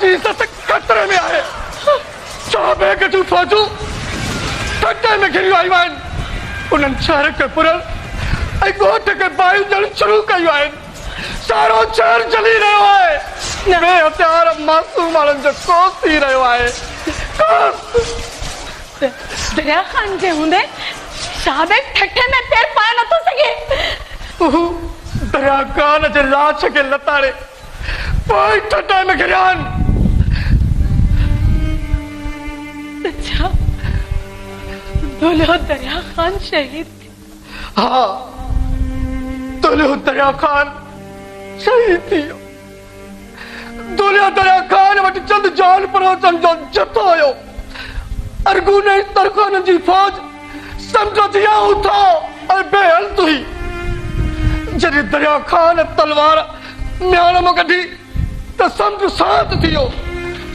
जी इज्जत खतरे में आहे। साहब के जूं फौजूं ठटे में घिरियूं आयूं आहिनि। उन्हनि शहर खे पुरल ऐं ॻोठ खे बाहियूं ॾियणु शुरू कयूं आहिनि। सारो शहर जली रहियो आहे। बेहथियार मासूम माण्हुनि जो कोस थी रहियो आहे। दरिया खान जे हूंदे शाहबेग ठठे में पैर पाए नथो सघे। दरिया खान जे लाश खे लताड़े पोइ ठटे में घिरिया आहिनि। अच्छा दुल्हो दरिया खान शहीद। हाँ दुल्हो दरिया खान शहीद थी वियो। दुल्हो दरिया खान वटि चंद जान परोचन जो जथो हुयो। अरगूने तरखान जी फौज समझो दिया उठा और बेहल्त हुई। जॾहिं दरिया खान तलवार म्यान मां कढी त समझ शांत थी वियो।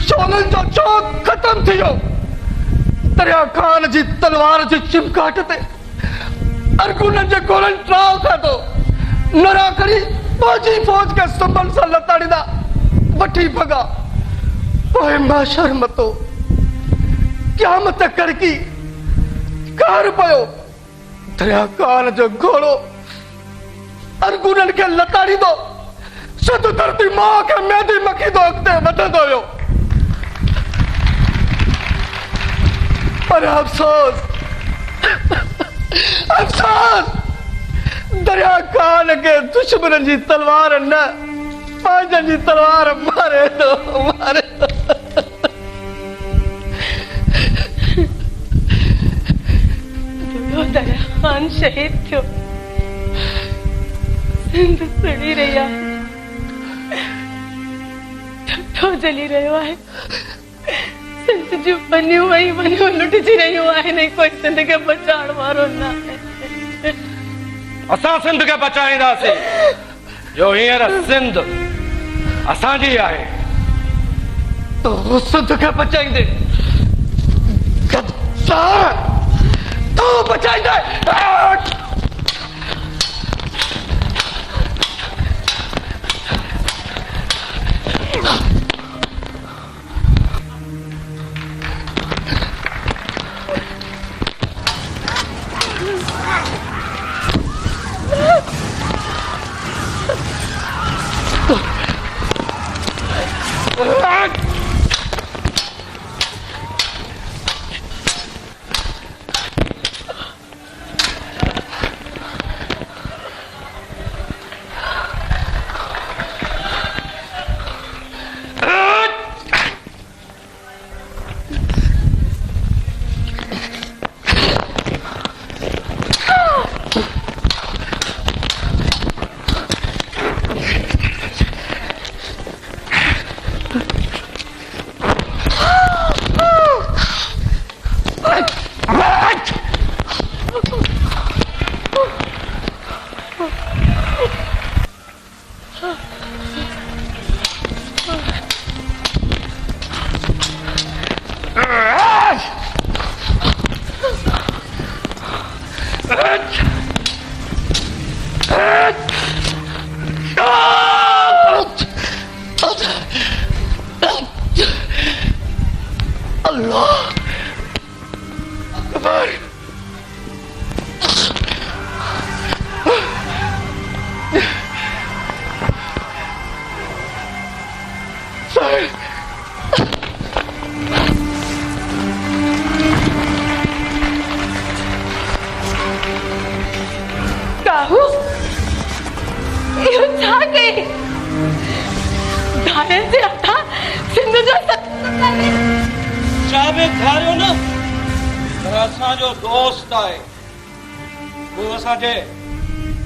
शोलनि जो चौक ख़तम थी वियो। दरिया खान जी तलवार जी चिमकाट ते अरगूननि जे गोलनि ट्राव खाधो। नरा करी बाजी फौज के संभल सां लताड़ींदा वठी भगा। पोइ माशर मतो क़यामत करकी कार पयो। दरिया खान जो घोड़ो अरगूननि खे लताड़ींदो सिध धरती मां खे मेंदी मखींदो अॻिते वधंदो वियो। पर अफ़सोस अफ़सोस दरिया खान के दुश्मन जी तलवार न पंहिंजनि जी तलवार मारे थो मारे थो। दरिया खान शहीद थियो। सिंध सड़ी रही आहे। ठठो जली रहियो आहे। सिंध जूं वनियूं ऐं वनियूं लुटिजी रहियूं आहिनि। कोई सिंध खे बचाइण वारो न आहे। असां सिंध खे बचाईंदासीं जो हींअर सिंध असांजी आहे। तो सिंध खे बचाईंदे गद्दार तू बचाईंदे।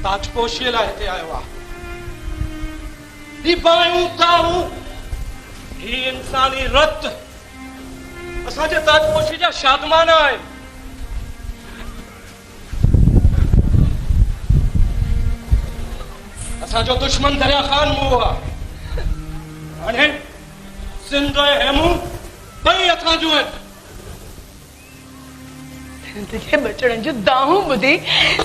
ताजपोशी लाइ हिते आयो आहे। बायूं तारूं ही इंसानी रत असांजे ताजपोशी जा शादमान आहिनि। असांजो दुश्मन दरिया खान मुंहुं आहे। हाणे सिंध ऐं हेमू ॿई असां जूं आहिनि। सिंध जे बचड़नि जूं दाहूं ॿुधी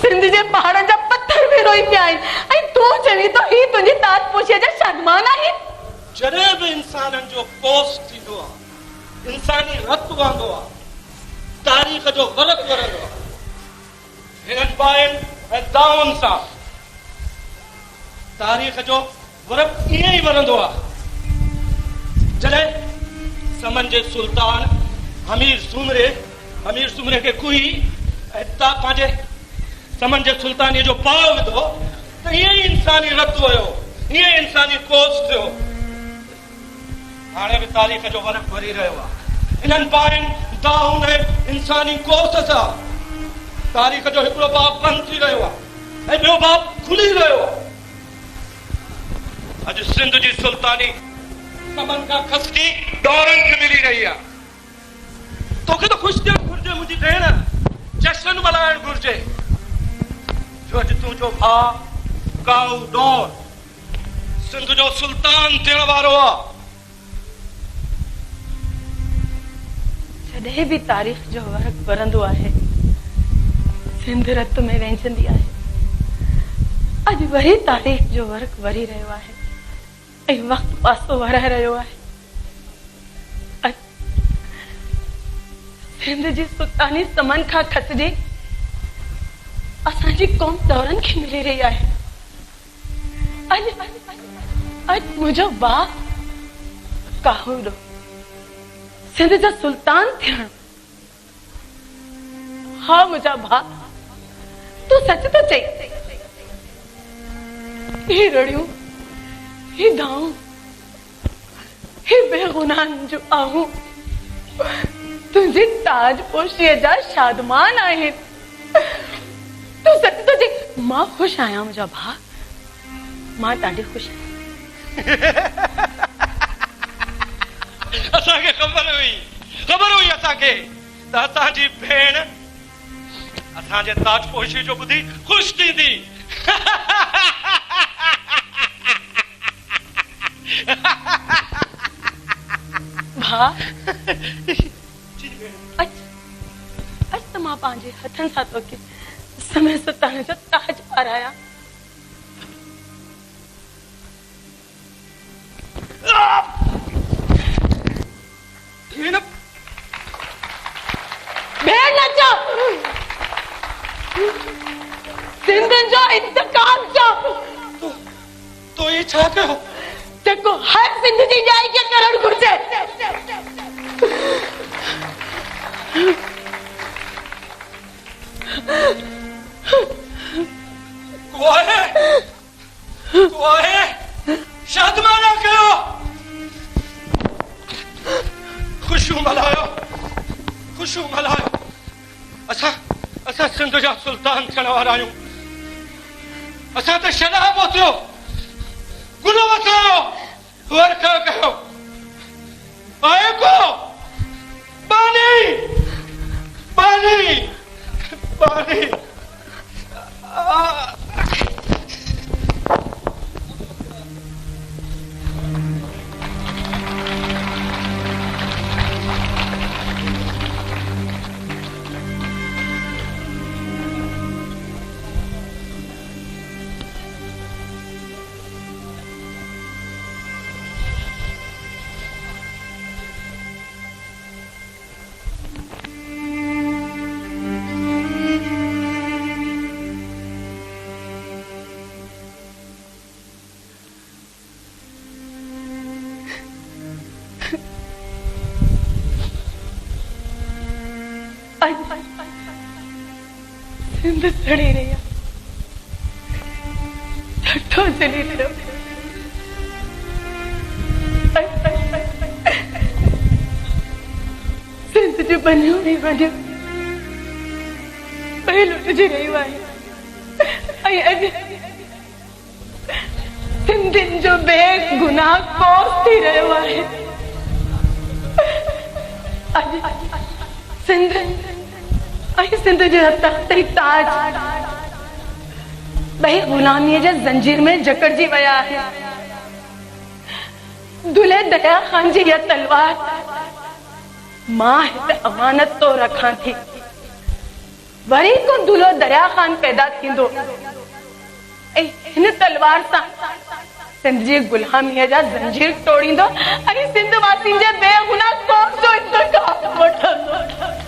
सिंध जे पहाड़नि जा पत्थर बि रोई पिया आहिनि। ऐं तूं चवी थो ही तुंहिंजी ताजपोशीअ जा शादमान आहिनि। जॾहिं बि इंसाननि जो कोस थींदो आहे, इंसानी रत वहंदो आहे, तारीख़ जो वरक़ वरंदो आहे, हिननि बाहिनि ऐं दाउनि सां तारीख़ जो वरक़ ईअं ई वरंदो आहे जॾहिं समन जे सुल्तान अमीर सुमरे खे कुई ऐं पंहिंजे समन जे सुल्तानीअ जो पाव विधो त ईअं ई इंसानी रत वियो, ईअं ई इंसानी कोस थियो। हाणे बि तारीख़ जो वरक़ वरी रहियो आहे। इन्हनि बाहिनि दाउनि ऐं इंसानी कोस सां तारीख़ जो हिकिड़ो बाब बंदि थी रहियो आहे ऐं ॿियो बाब खुली रहियो आहे। अॼु सिंध जी सुल्तानी समन खां खसकी दौरनि खे मिली रही आहे। तोखे त ख़ुशि थियणु घुरिजे मुंहिंजी भेण, जश्न मल्हाइणु घुरिजे, जो अॼु तुंहिंजो भाउ काऊ दौर सिंध जो सुल्तान थियण वारो आहे। जॾहिं बि तारीख़ जो वरक़ वरंदो आहे, सिंध रत में वेंचंदी आहे। अॼु वरी तारीख़ जो वरक़ वरी रहियो आहे ऐं वक़्तु पासो वराए रहियो आहे। सिंध जी सुल्तानी समन खां खसिजी असांजी क़ौम दौरनि खे मिली रही आहे। अॼु मुंहिंजो भाउ काहूड़ो सिंध जा सुल्तान थियण। हा मुंहिंजा भाउ, तू सच तो चई। ही रड़ियूं, ही दाऊं, ही बेगुनाहनि जो आहूं तुंहिंजी ताज पोशीअ जा शादमान आहिनि। तू सच तो चई। मां ख़ुशि आहियां मुंहिंजा भाउ, मां ॾाढी ख़ुशि आहियां। असांखे ख़बर हुई असांखे त असांजी भेण असांजे ताजपोशी जो ॿुधी ख़ुशि थींदी। भाउ, अॼु त मां पंहिंजे हथनि सां तोखे समय सुल्तान जो ताज पाराया। भेण नचो, सिंधनि जो इंतकाम चो। तो ये छा कयो? जेको हर सिंध जी न्याय खे करणु घुरिजे। को आहे शादमाना कयो, ख़ुशियूं मल्हायो। असां सिंध जा सुल्तान थियण वारा आहियूं। असां त शराब पहुतो, गुल वसायो, वर्खा कयो, आहे को पानी। सिंध सड़ी रही है, ठठो जली रहियो। सिंध जो बनियो नहीं बनियो, लुटिजी रहियो आहे। सिंधियुनि जो बेगुनाह कोस थी रहियो आहे। सिंध जे हथ ते ताज ॿई ग़ुलामीअ जे ज़ंजीर में जकड़जी विया आहिनि। दुल्हे दया ख़ान जी इहा तलवार मां हिते अमानत तो रखां थी। वरी को दुल्हो दरिया ख़ान पैदा थींदो ऐं हिन तलवार सां सिंध जी गुलामीअ जा ज़ंजीर तोड़ींदो ऐं सिंध वासियुनि जे बेगुनाह क़ौम जो इंतकाम वठंदो।